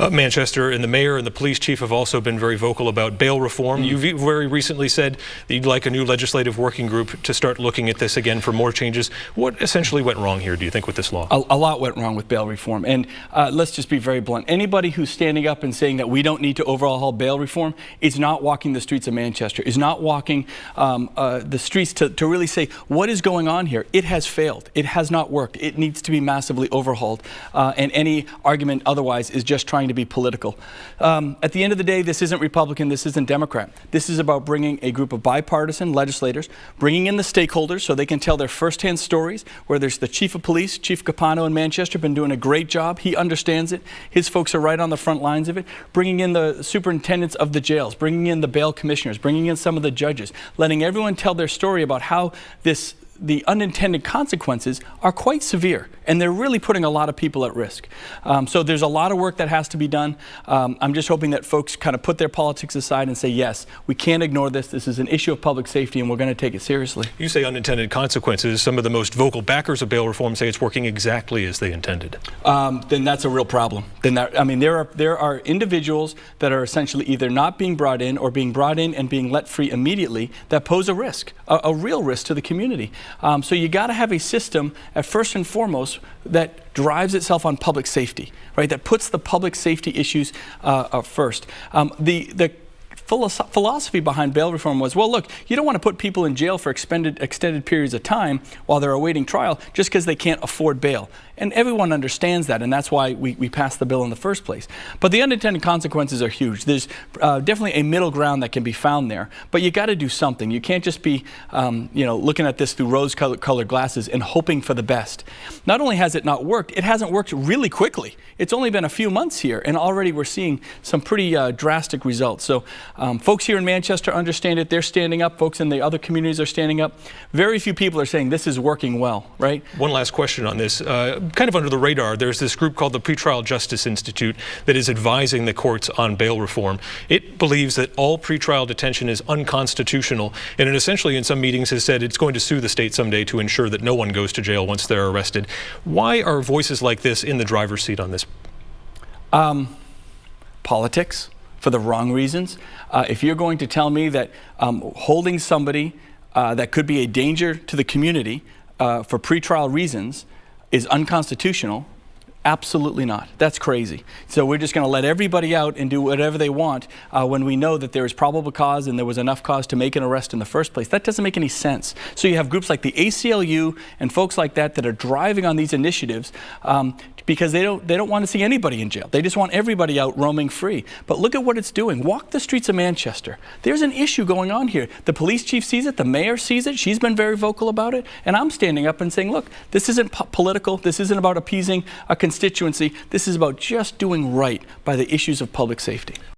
Manchester and the mayor and the police chief have also been very vocal about bail reform. You very recently said that you'd like a new legislative working group to start looking at this again for more changes. What essentially went wrong here, do you think, with this law? A lot went wrong with bail reform. And let's just be very blunt. Anybody who's standing up and saying that we don't need to overhaul bail reform is not walking the streets of Manchester, is not walking the streets to really say what is going on here. It has failed. It has not worked. It needs to be massively overhauled. And any argument otherwise is just trying to be political. At the end of the day, this isn't Republican, this isn't Democrat. This is about bringing a group of bipartisan legislators, bringing in the stakeholders so they can tell their firsthand stories, where there's the chief of police, Chief Capano in Manchester, been doing a great job. He understands it. His folks are right on the front lines of it. Bringing in the superintendents of the jails, bringing in the bail commissioners, bringing in some of the judges, letting everyone tell their story about how the unintended consequences are quite severe, and they're really putting a lot of people at risk. So there's a lot of work that has to be done. I'm just hoping that folks kind of put their politics aside and say, yes, we can't ignore this. This is an issue of public safety, and we're going to take it seriously. You say unintended consequences. Some of the most vocal backers of bail reform say it's working exactly as they intended. Then that's a real problem. I mean, there are individuals that are essentially either not being brought in or being brought in and being let free immediately that pose a risk, a real risk to the community. So you got to have a system, at first and foremost, that drives itself on public safety, right? That puts the public safety issues first. The philosophy behind bail reform was, well, look, you don't want to put people in jail for extended periods of time while they're awaiting trial just because they can't afford bail. And everyone understands that, and that's why we passed the bill in the first place. But the unintended consequences are huge. There's definitely a middle ground that can be found there, but you got to do something. You can't just be, looking at this through rose-colored glasses and hoping for the best. Not only has it not worked, it hasn't worked really quickly. It's only been a few months here, and already we're seeing some pretty drastic results. So folks here in Manchester understand it. They're standing up. Folks in the other communities are standing up. Very few people are saying this is working well, right? One last question on this. Kind of under the radar, there's this group called the Pretrial Justice Institute that is advising the courts on bail reform. It believes that all pretrial detention is unconstitutional, and it essentially in some meetings has said it's going to sue the state someday to ensure that no one goes to jail once they're arrested. Why are voices like this in the driver's seat on this? Politics, for the wrong reasons. If you're going to tell me that holding somebody that could be a danger to the community for pretrial reasons is unconstitutional, absolutely not. That's crazy. So we're just going to let everybody out and do whatever they want when we know that there is probable cause and there was enough cause to make an arrest in the first place. That doesn't make any sense. So you have groups like the ACLU and folks like that are driving on these initiatives because they don't want to see anybody in jail. They just want everybody out roaming free. But look at what it's doing. Walk the streets of Manchester. There's an issue going on here. The police chief sees it. The mayor sees it. She's been very vocal about it. And I'm standing up and saying, look, this isn't political. This isn't about appeasing a constituency. This is about just doing right by the issues of public safety.